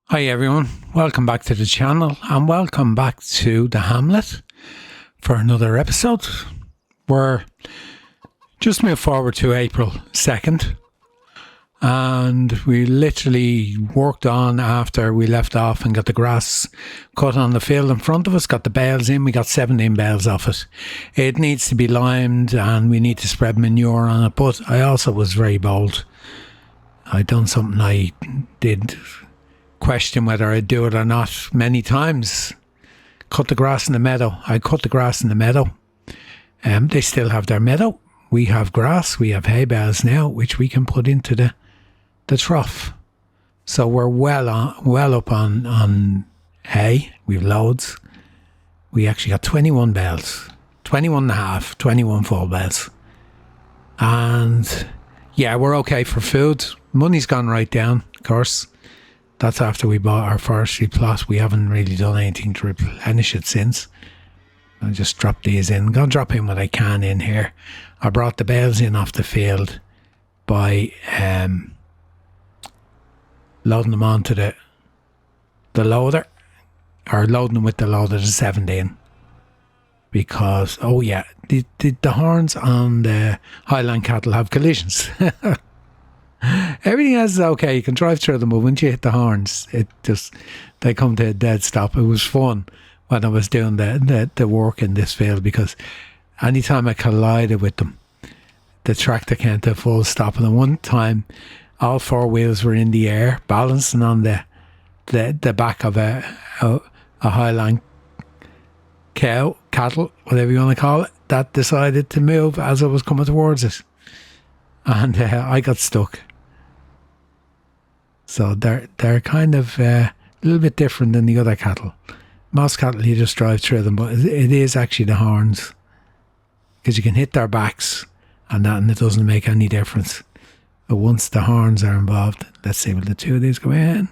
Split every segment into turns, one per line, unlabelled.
Hi everyone, welcome back to the channel and welcome back to the Hamlet for another episode. We're just moved forward to April 2nd and we literally worked on after we left off and got the grass cut on the field in front of us, got the bales in, we got 17 bales off it. It needs to be limed and we need to spread manure on it, but I also was very bold. I'd done something I did question whether I'd do it or not many times. Cut the grass in the meadow. I cut the grass in the meadow. They still have their meadow. We have grass. We have hay bales now, which we can put into the trough. So we're well up on hay. We've loads. We actually got 21 bales, 21 and a half, 21 full bales. And yeah, we're okay for food. Money's gone right down, of course. That's after we bought our forestry plot. We haven't really done anything to replenish it since. I'll just drop these in. I'm going to drop in what I can in here. I brought the bales in off the field by loading them onto the loader, or loading them with the loader to 17. Because, oh yeah, the horns on the Highland cattle have collisions. Everything else is okay. You can drive through them, but once you hit the horns, they come to a dead stop. It was fun when I was doing the work in this field, because anytime I collided with them, the tractor came to a full stop. And at one time, all four wheels were in the air, balancing on the back of a Highland cattle, whatever you want to call it, that decided to move as I was coming towards it. And I got stuck. So they're kind of a little bit different than the other cattle. Most cattle, you just drive through them, but it is actually the horns. Because you can hit their backs and it doesn't make any difference. But once the horns are involved, let's see, will the two of these go in?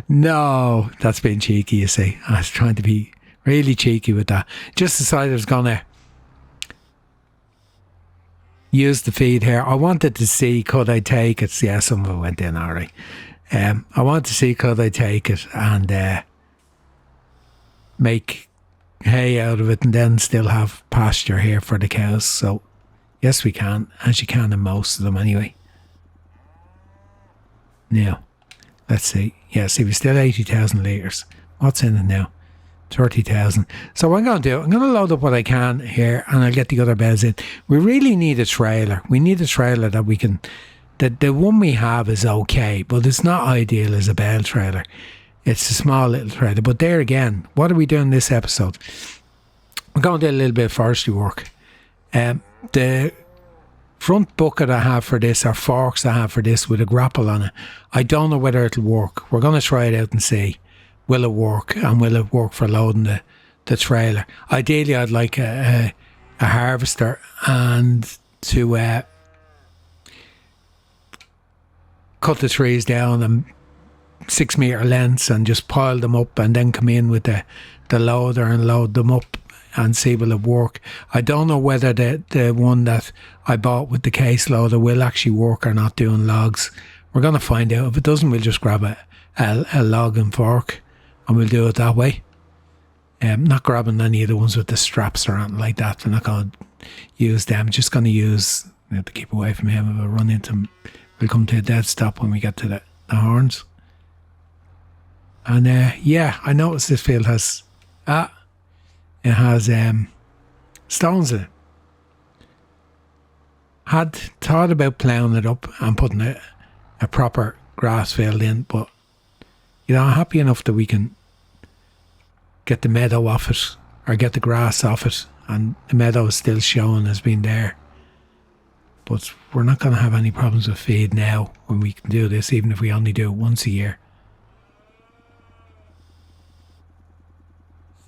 No, that's being cheeky, you see. I was trying to be really cheeky with that. Just decided I was going to use the feed here. I wanted to see, could I take it? Yeah, some of it went in alright. I wanted to see, could I take it and make hay out of it and then still have pasture here for the cows. So yes, we can, as you can in most of them anyway. Now, let's see. Yeah, see, we're still 80,000 litres. What's in it now? 30,000. So what I'm going to do, I'm going to load up what I can here and I'll get the other bales in. We really need a trailer. We need a trailer that we can, the one we have is okay, but it's not ideal as a bale trailer. It's a small little trailer. But there again, what are we doing this episode? We're going to do a little bit of forestry work. The front bucket I have for this, or forks I have for this with a grapple on it, I don't know whether it'll work. We're going to try it out and see. Will it work, and will it work for loading the trailer? Ideally, I'd like a harvester and to cut the trees down and 6 metre lengths and just pile them up and then come in with the loader and load them up and see will it work. I don't know whether the one that I bought with the case loader will actually work or not doing logs. We're going to find out. If it doesn't, we'll just grab a log and fork. And we'll do it that way. Not grabbing any of the ones with the straps or anything like that. We're not going to use them. Just going to use, we have to keep away from him. If I run into him, we'll come to a dead stop when we get to the horns. And yeah, I noticed this field has, it has stones in it. Had thought about ploughing it up and putting a proper grass field in, but you know, I'm happy enough that we can get the meadow off it or get the grass off it, and the meadow is still showing as being there. But we're not going to have any problems with feed now when we can do this, even if we only do it once a year.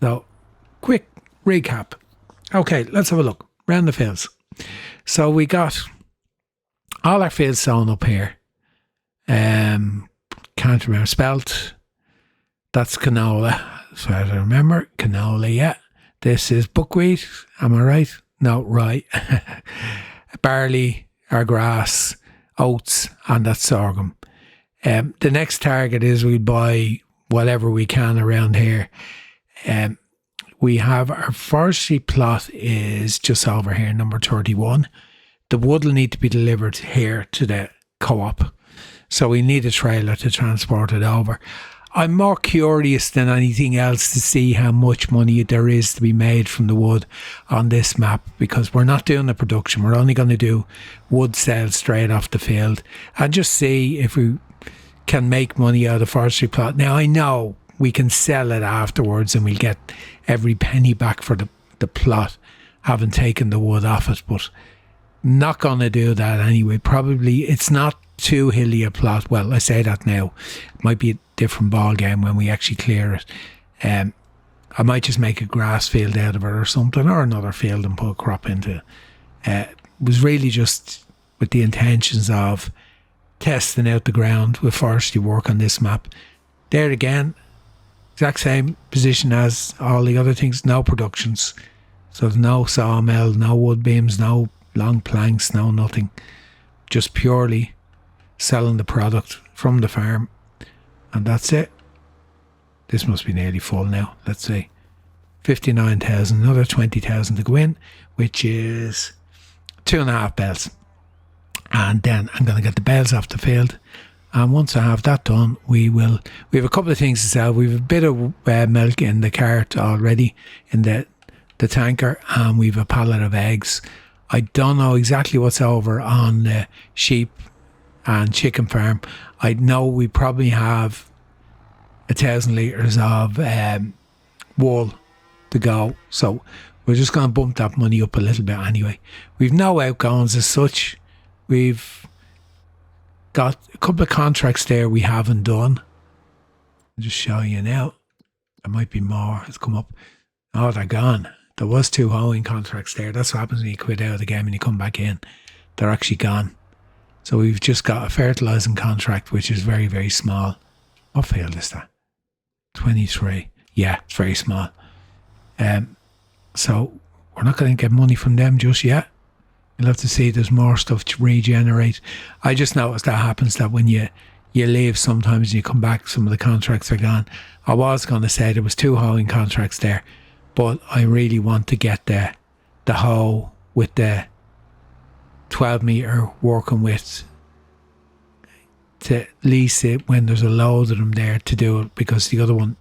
So, quick recap. Okay, let's have a look round the fields. So we got all our fields sown up here. Can't remember. Spelt. That's canola. So I remember canola. Yeah. This is buckwheat. Am I right? No, right. Barley or grass, oats, and that's sorghum. The next target is we buy whatever we can around here. We have our forestry plot is just over here, number 31. The wood will need to be delivered here to the co-op. So we need a trailer to transport it over. I'm more curious than anything else to see how much money there is to be made from the wood on this map, because we're not doing the production. We're only going to do wood sales straight off the field and just see if we can make money out of forestry plot. Now, I know we can sell it afterwards and we'll get every penny back for the plot, having taken the wood off it, but not going to do that anyway. Probably it's not too hilly a plot. Well, I say that now. It might be a different ball game when we actually clear it. I might just make a grass field out of it or something, or another field and put a crop into it. It was really just with the intentions of testing out the ground with forestry work on this map. There again, exact same position as all the other things, no productions. So there's no sawmill, no wood beams, no long planks, no nothing. Just purely selling the product from the farm. And that's it. This must be nearly full now. Let's see. 59,000, another 20,000 to go in, which is 2.5 bales. And then I'm going to get the bales off the field. And once I have that done, we have a couple of things to sell. We have a bit of milk in the cart already in the tanker, and we have a pallet of eggs. I don't know exactly what's over on the sheep and chicken farm. I know we probably have 1,000 litres of wool to go. So we're just going to bump that money up a little bit anyway. We've no outgoings as such. We've got a couple of contracts there we haven't done. I'll just show you now. There might be more. It's come up. Oh, they're gone. There was 2 hoeing contracts there. That's what happens when you quit out of the game and you come back in. They're actually gone. So we've just got a fertilising contract, which is very, very small. What field is that? 23. Yeah, it's very small. So we're not going to get money from them just yet. You'll have to see there's more stuff to regenerate. I just noticed that happens, that when you leave sometimes and you come back, some of the contracts are gone. I was going to say there was 2 hoeing contracts there, but I really want to get the hoe with the 12 metre working with, to lease it when there's a load of them there to do it, because the other one,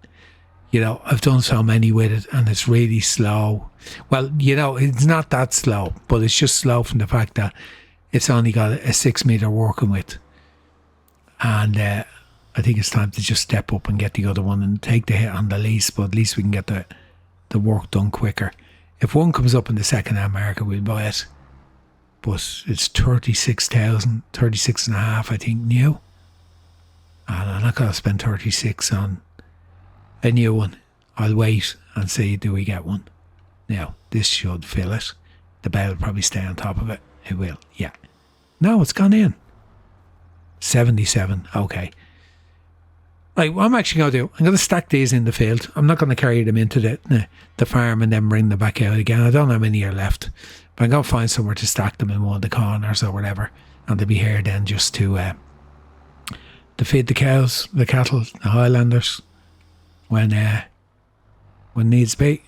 I've done so many with it and it's really slow. Well, it's not that slow, but it's just slow from the fact that it's only got a 6 metre working with. And I think it's time to just step up and get the other one and take the hit on the lease, but at least we can get the work done quicker. If one comes up in the second-hand market, we'll buy it. But it's 36,000, 36 and a half, I think, new. And I'm not going to spend 36 on a new one. I'll wait and see, do we get one? Now, this should fill it. The bale will probably stay on top of it. It will, yeah. No, it's gone in. 77, okay. Right, what I'm actually going to do, I'm going to stack these in the field. I'm not going to carry them into the farm and then bring them back out again. I don't know how many are left. But I'm going to find somewhere to stack them in one of the corners or whatever. And they'll be here then just to feed the cows, the cattle, the Highlanders when needs be.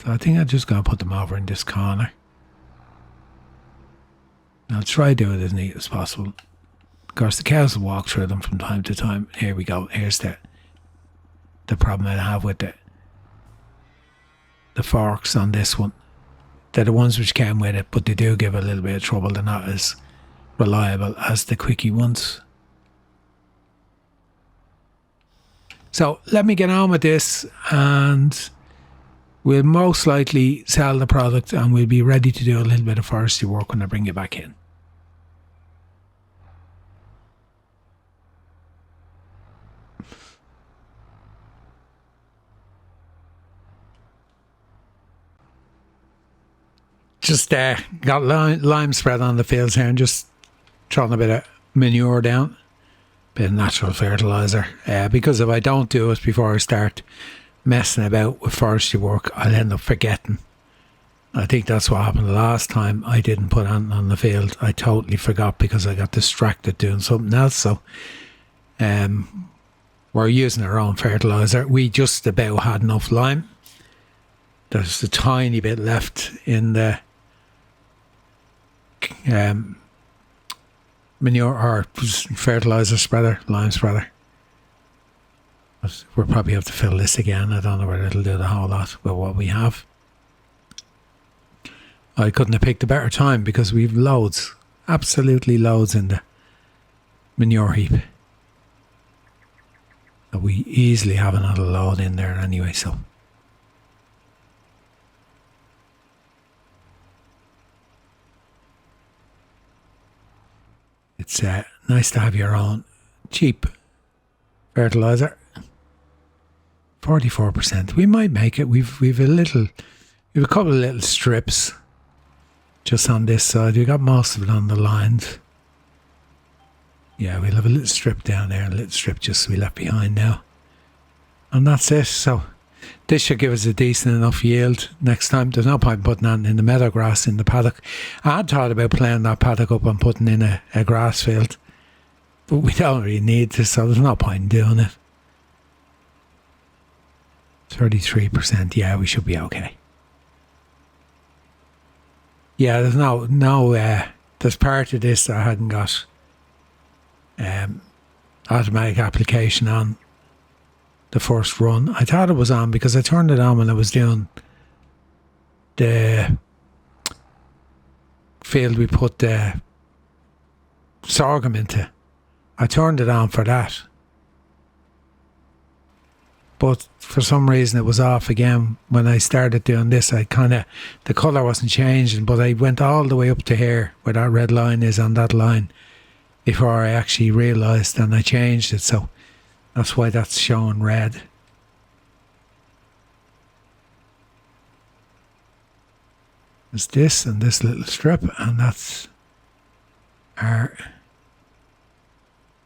So I think I'm just going to put them over in this corner. I'll try to do it as neat as possible. Of course, the cows will walk through them from time to time. Here we go. Here's the problem I have with the forks on this one. They're the ones which came with it, but they do give a little bit of trouble. They're not as reliable as the quickie ones. So let me get on with this, and we'll most likely sell the product and we'll be ready to do a little bit of forestry work when I bring you back in. Just got lime spread on the fields here and just throwing a bit of manure down, bit of natural fertiliser. Because if I don't do it before I start messing about with forestry work, I'll end up forgetting. I think that's what happened the last time I didn't put anything on the field. I totally forgot because I got distracted doing something else. So We're using our own fertiliser. We just about had enough lime. There's a tiny bit left in the manure or fertiliser spreader, lime spreader. But we'll probably have to fill this again. I don't know whether it'll do the whole lot with what we have. I couldn't have picked a better time because we've loads, absolutely loads in the manure heap. We easily have another load in there anyway, so. It's nice to have your own cheap fertiliser. 44%. We might make it. We've a couple of little strips just on this side. We got most of it on the lines. Yeah, we'll have a little strip down there, a little strip just we left behind now. And that's it. So this should give us a decent enough yield next time. There's no point putting that in the meadow grass in the paddock. I had thought about playing that paddock up and putting in a grass field, but we don't really need to, so there's no point in doing it. 33%, yeah, we should be okay. Yeah, there's no there's part of this that I hadn't got automatic application on the first run. I thought it was on because I turned it on when I was doing the field we put the sorghum into. I turned it on for that. But for some reason it was off again when I started doing this. The colour wasn't changing, but I went all the way up to here where that red line is on that line before I actually realised, and I changed it, so that's why that's showing red. There's this and this little strip, and that's our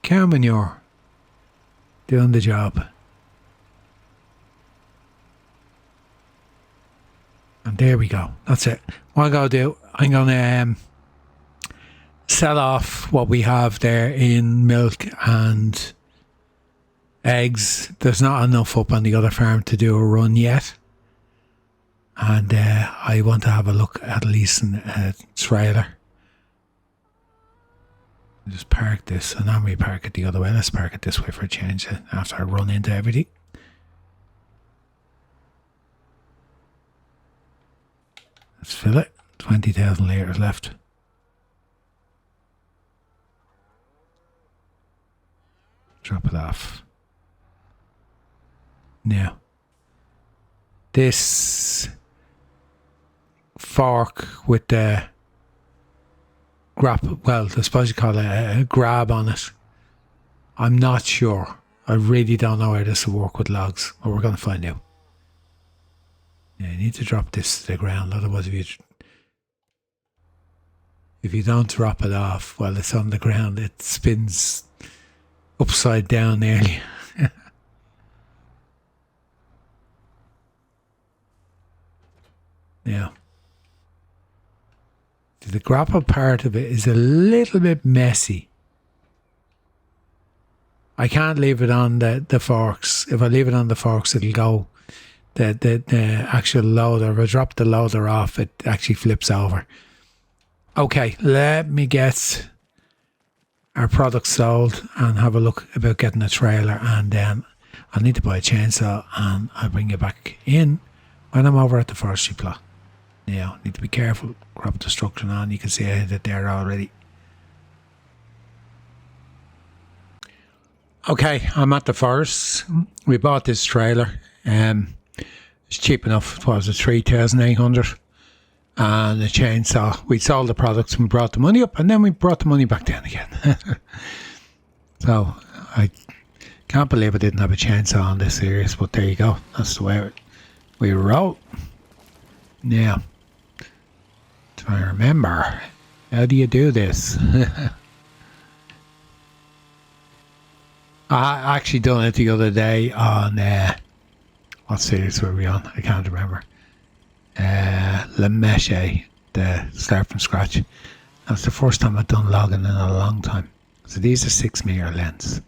cow manure doing the job. And there we go. That's it. What I'm going to do, I'm going to sell off what we have there in milk and eggs. There's not enough up on the other farm to do a run yet. And I want to have a look at leasing a trailer. Just park this, and then we park it the other way. Let's park it this way for a change after I run into everything. Let's fill it. 20,000 litres left. Drop it off. Now, this fork with the grab, well, I suppose you call it a grab on it. I'm not sure. I really don't know how this will work with logs, but we're going to find out. Yeah, you need to drop this to the ground, otherwise if you don't drop it off while it's on the ground, it spins upside down nearly. Yeah. The grapple part of it is a little bit messy. I can't leave it on the forks. If I leave it on the forks, it'll go. The actual loader, if I drop the loader off, it actually flips over. Okay, let me get our product sold and have a look about getting a trailer, and then I'll need to buy a chainsaw and I'll bring you back in when I'm over at the forestry plot. Now, need to be careful, crop destruction on, you can see I hit it there already. Okay, I'm at the forest. We bought this trailer. It's cheap enough. What was it, 3,800, and a chainsaw. We sold the products and brought the money up, and then we brought the money back down again. So I can't believe I didn't have a chainsaw on this series, but there you go. That's the way we roll. Now, try to remember, how do you do this? I actually done it the other day on what series were we on? I can't remember. Le Meche, the start from scratch. That's the first time I've done logging in a long time. So these are 6 metre lengths.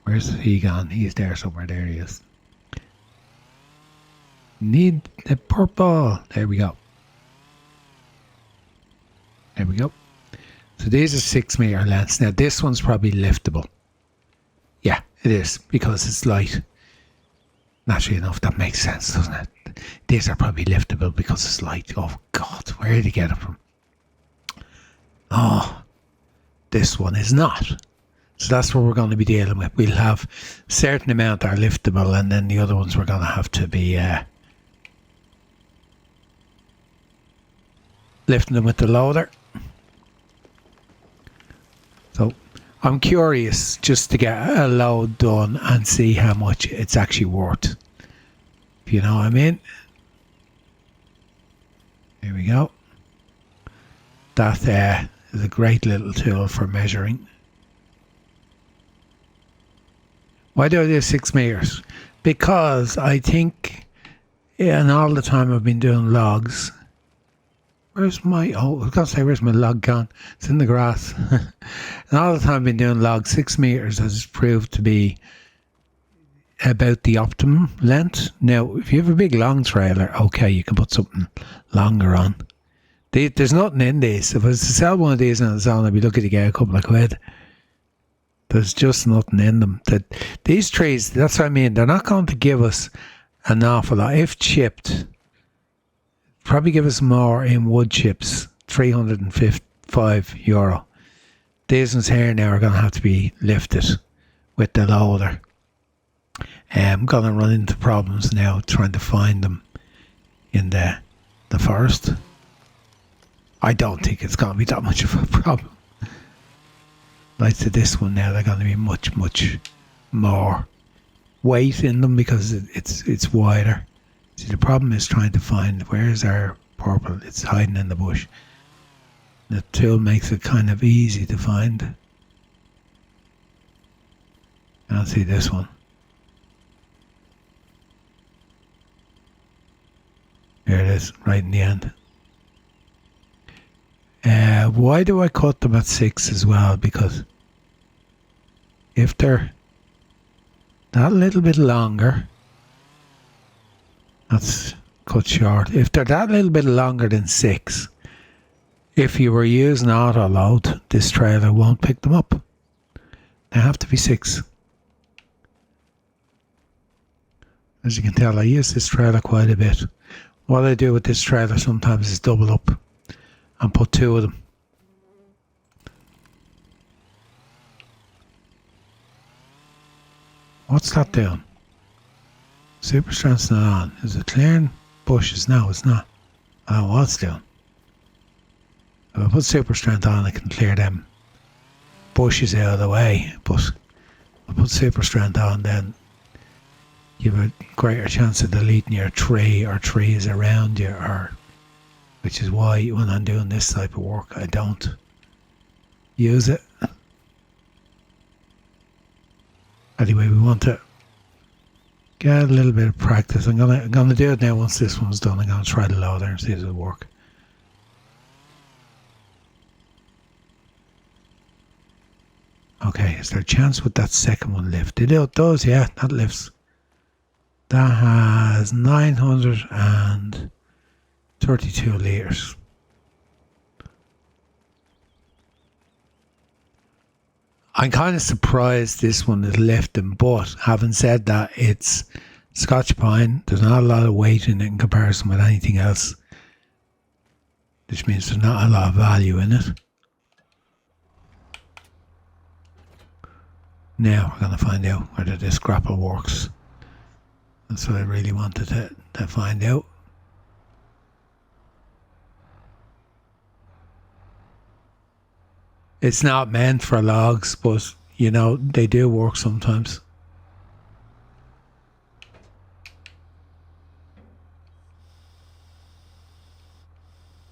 Where's he gone? He's there somewhere. There he is. Need the purple. There we go. There we go. So these are 6 meter lengths. Now this one's probably liftable. Yeah, it is, because it's light. Naturally enough, that makes sense, doesn't it? These are probably liftable because it's light. Oh God, where did he get it from? Oh, this one is not. So that's what we're going to be dealing with. We'll have a certain amount that are liftable, and then the other ones we're going to have to be lifting them with the loader. So I'm curious just to get a load done and see how much it's actually worth. If you know what I mean. There we go. That is a great little tool for measuring. Why do I do 6 meters? Because I think, and all the time I've been doing logs. Where's my, I was going to say, where's my log gone? It's in the grass. And all the time I've been doing logs, 6 meters has proved to be about the optimum length. Now, if you have a big long trailer, okay, you can put something longer on. There's nothing in this. If I was to sell one of these on its own, I'd be looking to get a couple of quid. There's just nothing in them. These trees, that's what I mean, they're not going to give us an awful lot. If chipped, probably give us more in wood chips, €355. These ones here now are going to have to be lifted with the loader. I'm going to run into problems now trying to find them in the forest. I don't think it's going to be that much of a problem. Like to this one now, they're going to be much, much more weight in them because it's wider. See, the problem is trying to find where's our purple. It's hiding in the bush. The tool makes it kind of easy to find. I don't see this one. There it is, right in the end. Why do I cut them at 6 as well? Because if they're that little bit longer, that's cut short. If they're that little bit longer than 6, if you were using auto load, this trailer won't pick them up. They have to be 6. As you can tell, I use this trailer quite a bit. What I do with this trailer sometimes is double up and put 2 of them. What's that doing? Super strength's not on. Is it clearing bushes? No, it's not. I don't know what it's doing. If I put super strength on, I can clear them bushes out of the way. But if I put super strength on, then you have a greater chance of deleting your tree or trees around you, which is why when I'm doing this type of work, I don't use it. Anyway, we want to get a little bit of practice. I'm gonna do it now. Once this one's done, I'm gonna try the loader and see if it'll work. Okay, is there a chance with that second one lift? It does, yeah, that lifts. That has 932 litres. I'm kind of surprised this one is lifting, but having said that, it's Scotch pine. There's not a lot of weight in it in comparison with anything else, which means there's not a lot of value in it. Now we're going to find out whether this grapple works. That's what I really wanted to find out. It's not meant for logs, but you know, they do work sometimes.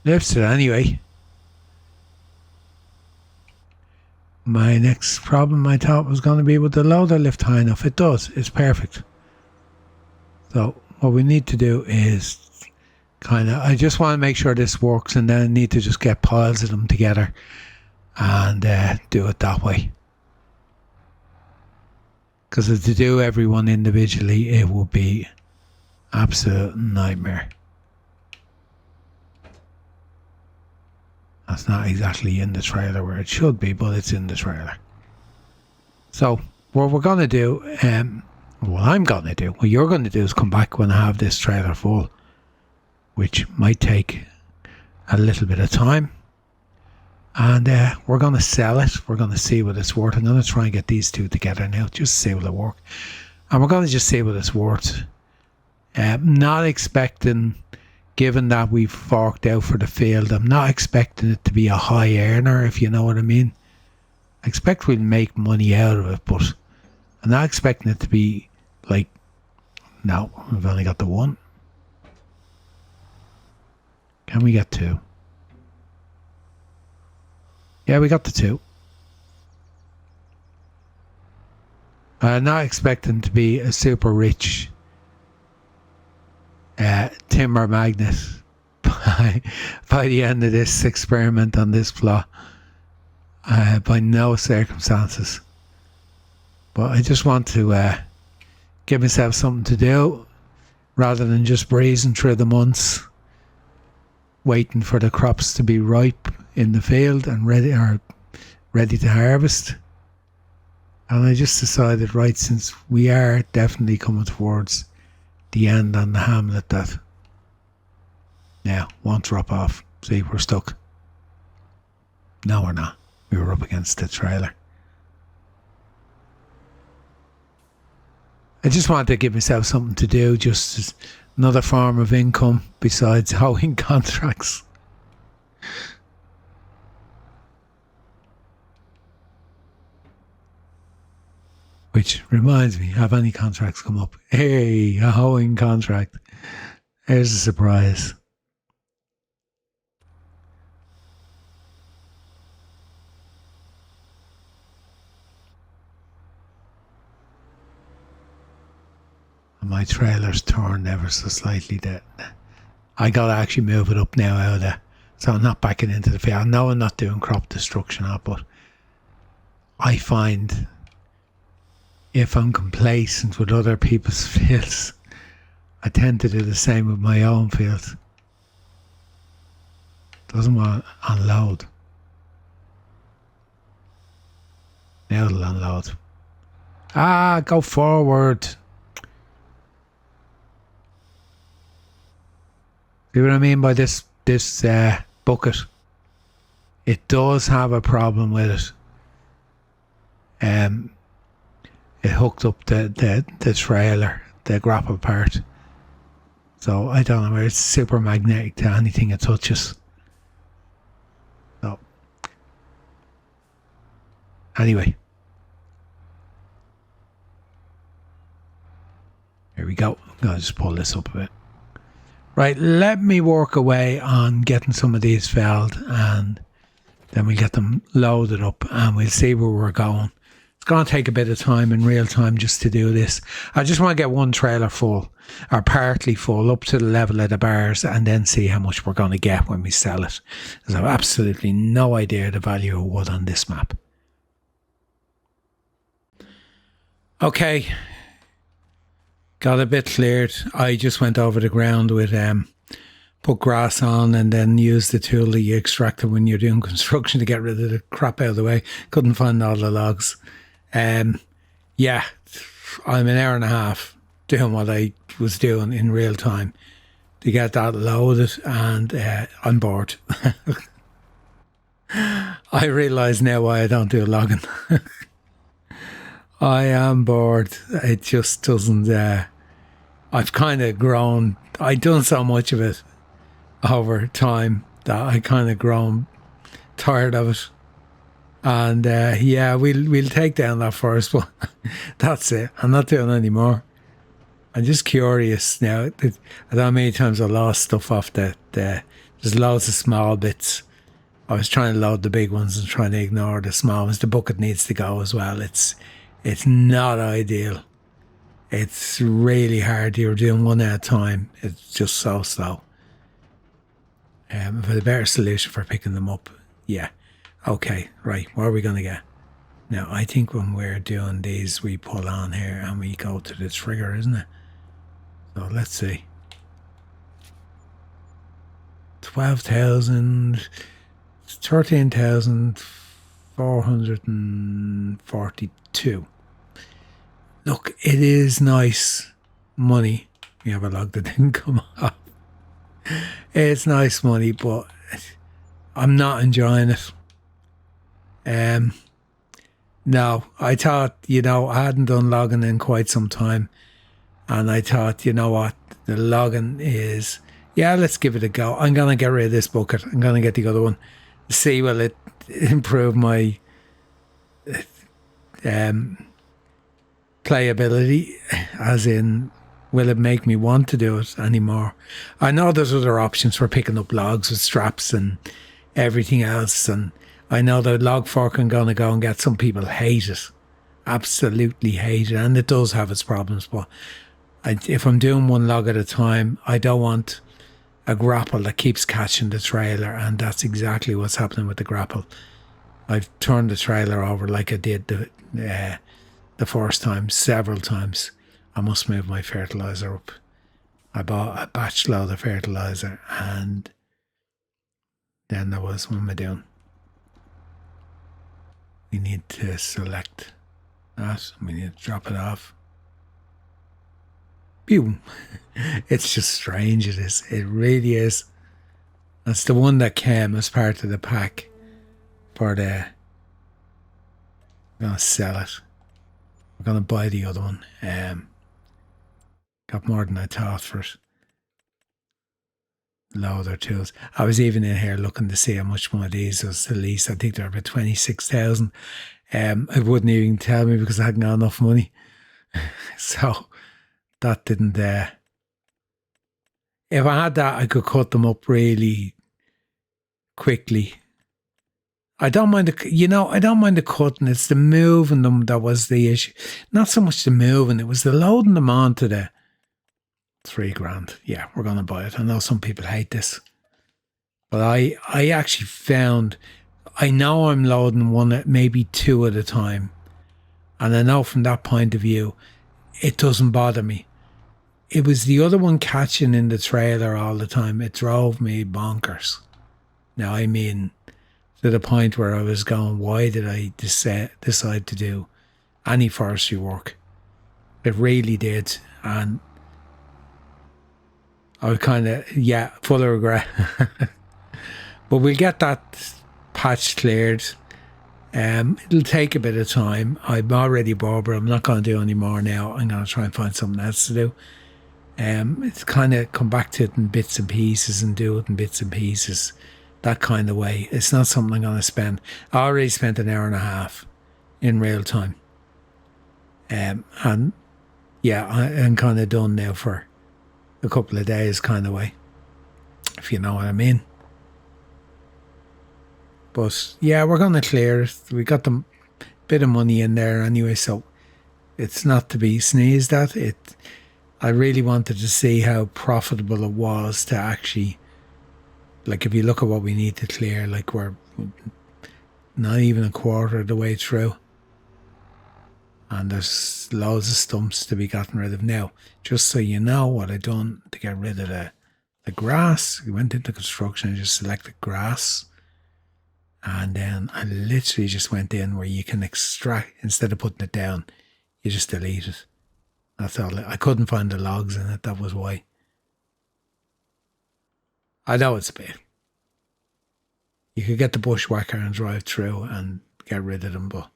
Lifts it anyway. My next problem I thought was going to be with the loader lift high enough. It does. It's perfect. So what we need to do is I just want to make sure this works, and then I need to just get piles of them together and do it that way. Because to do everyone individually, it would be absolute nightmare. That's not exactly in the trailer where it should be, but it's in the trailer. So what we're going to do, what I'm going to do, what you're going to do is come back when I have this trailer full, which might take a little bit of time. And we're going to sell it. We're going to see what it's worth. I'm going to try and get these two together now, just to see what it work. And we're going to just see what it's worth. Not expecting, given that we've forked out for the field, I'm not expecting it to be a high earner, if you know what I mean. I expect we'll make money out of it, but I'm not expecting it to be like, no, we've only got the one. Can we get two? Yeah, we got the two. I'm not expecting to be a super rich timber magnet by the end of this experiment on this plot. By no circumstances. But I just want to give myself something to do rather than just breezing through the months waiting for the crops to be ripe in the field and ready to harvest. And I just decided, right, since we are definitely coming towards the end on the Hamlet, that now won't drop off. See, we're stuck. No, we're not. We were up against the trailer. I just wanted to give myself something to do, just as another form of income besides hoeing contracts. Which reminds me, have any contracts come up? Hey, a hoeing contract. Here's a surprise. My trailer's turned ever so slightly. That I gotta actually move it up now out of there, so I'm not backing into the field. I know I'm not doing crop destruction, but I find if I'm complacent with other people's fields, I tend to do the same with my own field. Doesn't want to unload. Now it'll unload. Go forward. See what I mean by this bucket? It does have a problem with it. It hooked up the trailer, the grapple part. So I don't know where it's super magnetic to anything it touches. So anyway. Here we go. I'm gonna just pull this up a bit. Right, let me work away on getting some of these felled, and then we'll get them loaded up and we'll see where we're going. It's going to take a bit of time in real time just to do this. I just want to get one trailer full, or partly full, up to the level of the bars, and then see how much we're going to get when we sell it. Because I have absolutely no idea the value of wood on this map. Okay. Got a bit cleared. I just went over the ground with put grass on and then used the tool that you extract when you're doing construction to get rid of the crap out of the way. Couldn't find all the logs. Yeah, I'm an hour and a half doing what I was doing in real time to get that loaded, and I'm bored. I realise now why I don't do logging. I am bored. It just doesn't. I've kind of grown. I've done so much of it over time that I kind of grown tired of it. And yeah, we'll take down that forest, but that's it. I'm not doing any more. I'm just curious now. I don't know how many times I lost stuff off there's loads of small bits. I was trying to load the big ones and trying to ignore the small ones. The bucket needs to go as well. It's not ideal. It's really hard. You're doing one at a time. It's just so slow. If a better solution for picking them up. Yeah. Okay, right. What are we going to get? Now, I think when we're doing these, we pull on here and we go to the trigger, isn't it? So let's see. 12,000, 13,442. Look, it is nice money. We have a log that didn't come off. It's nice money, but I'm not enjoying it. No, I thought, I hadn't done logging in quite some time. And I thought, you know what, the logging is, let's give it a go. I'm going to get rid of this bucket. I'm going to get the other one. See, will it improve my playability? As in, will it make me want to do it anymore? I know there's other options for picking up logs with straps and everything else. And I know the log fork I'm going to go and get. Some people hate it. Absolutely hate it. And it does have its problems. But if I'm doing one log at a time, I don't want a grapple that keeps catching the trailer. And that's exactly what's happening with the grapple. I've turned the trailer over like I did the first time, several times. I must move my fertilizer up. I bought a batch load of fertilizer, and then there was, what am I doing? We need to select that. We need to drop it off. Boom. It's just strange, it is. It really is. That's the one that came as part of the pack for the... I'm going to sell it. We're going to buy the other one. Got more than I thought for it. Loader tools. I was even in here looking to see how much one of these was the least. I think they're about 26,000. It wouldn't even tell me because I hadn't got enough money. So that didn't. If I had that, I could cut them up really quickly. I don't mind I don't mind the cutting. It's the moving them that was the issue. Not so much the moving, it was the loading them onto the $3,000. Yeah, we're going to buy it. I know some people hate this, but I actually found, I know I'm loading one, maybe two at a time. And I know from that point of view, it doesn't bother me. It was the other one catching in the trailer all the time. It drove me bonkers. Now, I mean, to the point where I was going, why did I decide to do any forestry work? It really did. And I was kind of, full of regret. But we'll get that patch cleared. It'll take a bit of time. I'm already bored, but I'm not going to do any more now. I'm going to try and find something else to do. It's kind of come back to it in bits and pieces and do it in bits and pieces. That kind of way. It's not something I'm going to spend. I already spent an hour and a half in real time. And I'm kind of done now for a couple of days kind of way, if you know what I mean. But yeah, we're going to clear it. We got the bit of money in there anyway, so it's not to be sneezed at. I really wanted to see how profitable it was to actually, like, if you look at what we need to clear, like, we're not even a quarter of the way through. And there's loads of stumps to be gotten rid of now. Just so you know what I done to get rid of the grass. We went into construction and just selected grass. And then I literally just went in where you can extract, instead of putting it down, you just delete it. That's all. I couldn't find the logs in it, that was why. I know it's a bit. You could get the bushwhacker and drive through and get rid of them, but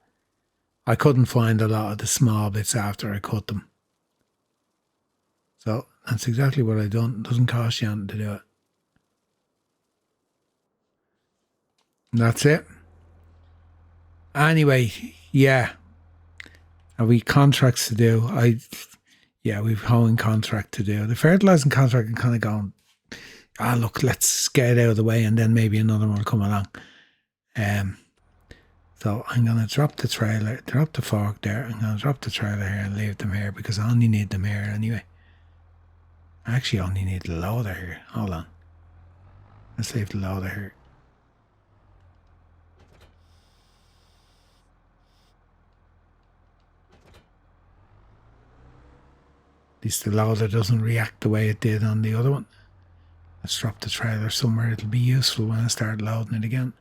I couldn't find a lot of the small bits after I cut them. So that's exactly what I done. It doesn't cost you anything to do it. And that's it. Anyway, yeah. Have we contracts to do? We've hoeing contract to do. The fertilising contract can kind of go, look, let's get it out of the way and then maybe another one will come along. So I'm going to drop the trailer, drop the fork there. I'm going to drop the trailer here and leave them here because I only need them here anyway. I actually only need the loader here. Hold on. Let's leave the loader here. At least the loader doesn't react the way it did on the other one. Let's drop the trailer somewhere. It'll be useful when I start loading it again.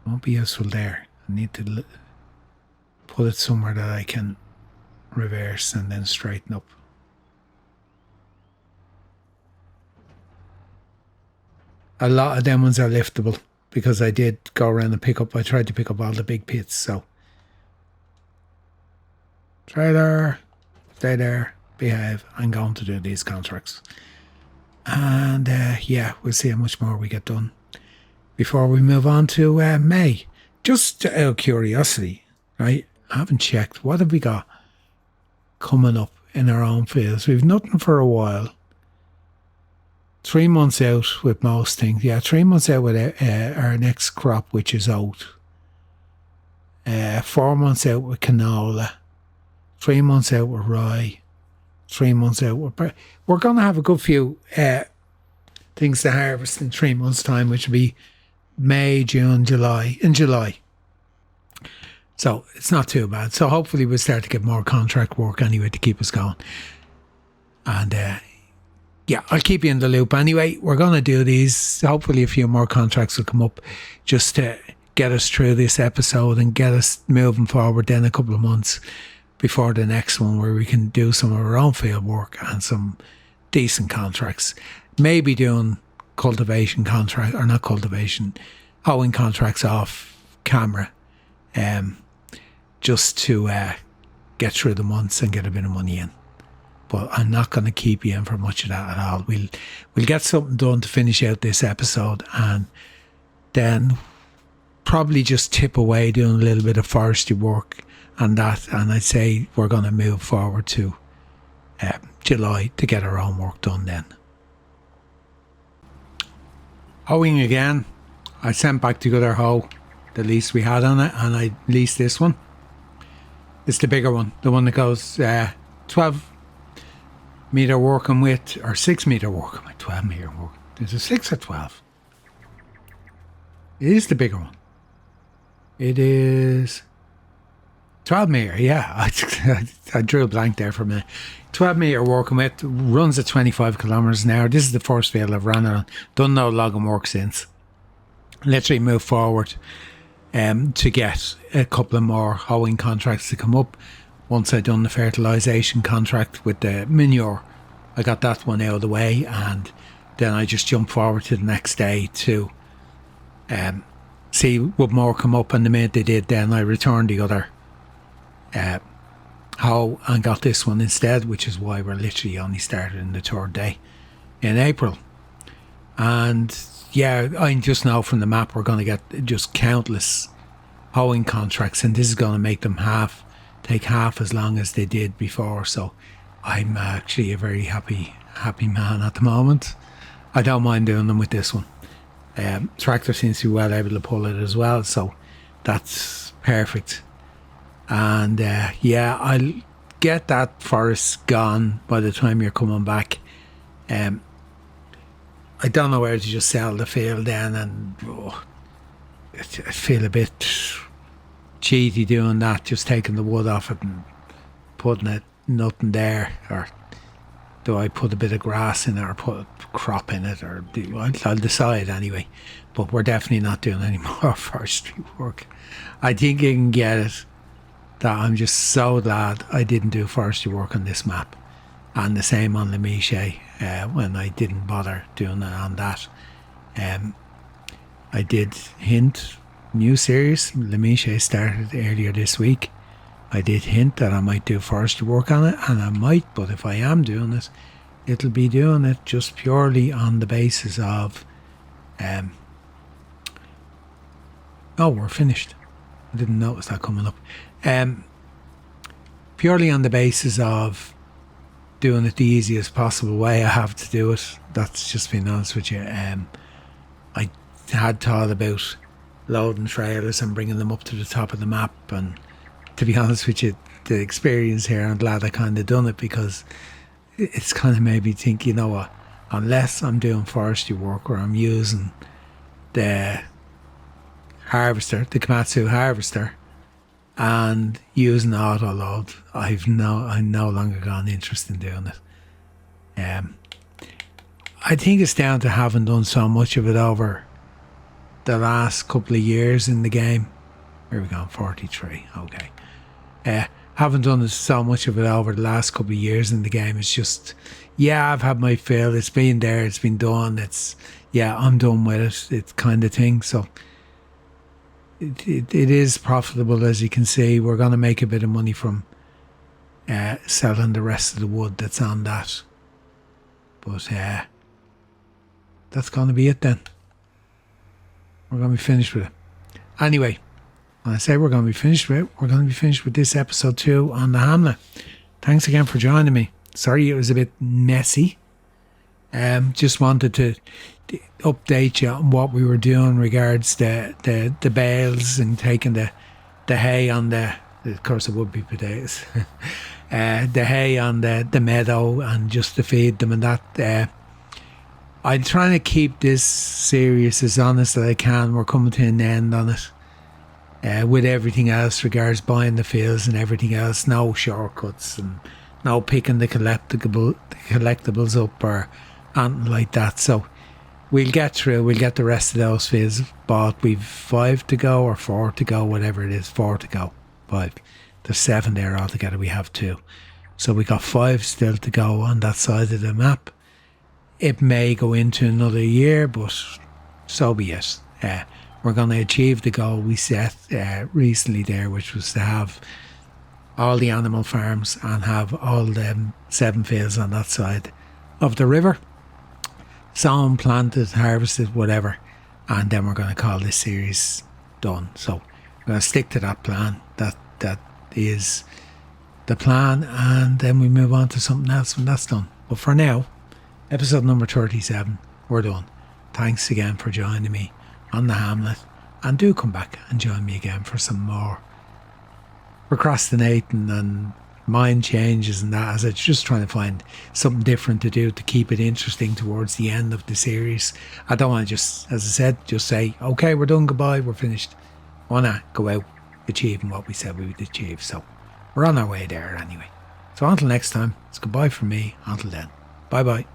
Won't be useful there. I need to put it somewhere that I can reverse and then straighten up. A lot of them ones are liftable because I did go around and I tried to pick up all the big pits, so. Trailer, stay there, behave. I'm going to do these contracts. And yeah, we'll see how much more we get done before we move on to May. Just out of curiosity, right? I haven't checked. What have we got coming up in our own fields? We've nothing for a while. 3 months out with most things. Yeah, 3 months out with our next crop, which is oat. 4 months out with canola. 3 months out with rye. 3 months out with... We're going to have a good few things to harvest in 3 months' time, which will be May, June, July. In July. So it's not too bad. So hopefully we'll start to get more contract work anyway to keep us going. And yeah, I'll keep you in the loop anyway. We're going to do these. Hopefully a few more contracts will come up just to get us through this episode and get us moving forward then a couple of months before the next one, where we can do some of our own field work and some decent contracts. Maybe doing cultivation contract, or not cultivation, hoeing contracts off camera, just to get through the months and get a bit of money in. But I'm not going to keep you in for much of that at all. We'll get something done to finish out this episode, and then probably just tip away doing a little bit of forestry work and that. And I'd say we're going to move forward to July to get our own work done then. Hoeing again. I sent back the other hoe, the lease we had on it, and I leased this one. It's the bigger one, the one that goes 12 metre working with, or 6 metre working with, 12 metre working. There's a 6 or 12. It is the bigger one. It is 12 metre, yeah. I drew a blank there for a minute. 12 metre working with, runs at 25 kilometres an hour. This is the first field I've ran it on. Done no logging work since. Literally moved forward to get a couple of more hoeing contracts to come up. Once I'd done the fertilisation contract with the manure, I got that one out of the way, and then I just jumped forward to the next day to see what more come up. And the minute they did, then I returned the other hoe and got this one instead, which is why we're literally only started in the third day in April. And yeah, I just know from the map we're going to get just countless hoeing contracts, and this is going to make them take half as long as they did before. So I'm actually a very happy man at the moment. I don't mind doing them with this one. Tractor seems to be well able to pull it as well, so that's perfect. And yeah, I'll get that forest gone by the time you're coming back. I don't know where to just sell the field then, and I feel a bit cheaty doing that, just taking the wood off it and putting it nothing there. Or do I put a bit of grass in it or put a crop in it, or I'll decide anyway. But we're definitely not doing any more forestry work. I think you can get it that I'm just so glad I didn't do forestry work on this map, and the same on Lemiche when I didn't bother doing it on that. I did hint new series. Lemiche started earlier this week. I did hint that I might do forestry work on it, and I might, but if I am doing it, it'll be doing it just purely on the basis of oh, we're finished. I didn't notice that coming up. Purely on the basis of doing it the easiest possible way I have to do it. That's just being honest with you. I had thought about loading trailers and bringing them up to the top of the map, and to be honest with you, the experience here, I'm glad I kind of done it, because it's kind of made me think, you know what, unless I'm doing forestry work where I'm using the harvester, the Komatsu harvester, and using auto load, I'm no longer got an interest in doing it. I think it's down to having done so much of it over the last couple of years in the game. Where are we going? 43. Okay. Haven't done so much of it over the last couple of years in the game. It's just, yeah, I've had my fill. It's been there. It's been done. I'm done with it. It's kind of thing. So it is profitable, as you can see. We're going to make a bit of money from selling the rest of the wood that's on that. But that's going to be it then. We're going to be finished with it. Anyway, when I say we're going to be finished with it, we're going to be finished with this episode 2 on the Hamlet. Thanks again for joining me. Sorry it was a bit messy. Just wanted to update you on what we were doing regards the bales and taking the hay on of course it would be potatoes, the hay on the meadow and just to feed them and that. I'm trying to keep this series as honest as I can. We're coming to an end on it. With everything else regards buying the fields and everything else, no shortcuts and no picking the collectibles up or anything like that. So we'll get through. We'll get the rest of those fields bought. We've 5 to go or 4 to go, whatever it is. 4 to go. 5. There's 7 there altogether. We have 2. So we got 5 still to go on that side of the map. It may go into another year, but so be it. We're going to achieve the goal we set recently there, which was to have all the animal farms and have all the 7 fields on that side of the river. Sown, planted, harvested, whatever. And then we're going to call this series done. So we're going to stick to that plan. That is the plan. And then we move on to something else when that's done. But for now, episode number 37, we're done. Thanks again for joining me on the Hamlet, and do come back and join me again for some more procrastinating and mind changes and that, as I'm just trying to find something different to do to keep it interesting towards the end of the series. I don't want to just, as I said, just say, okay, we're done, goodbye, we're finished. I want to go out achieving what we said we would achieve. So we're on our way there anyway. So until next time, it's goodbye from me. Until then, bye bye.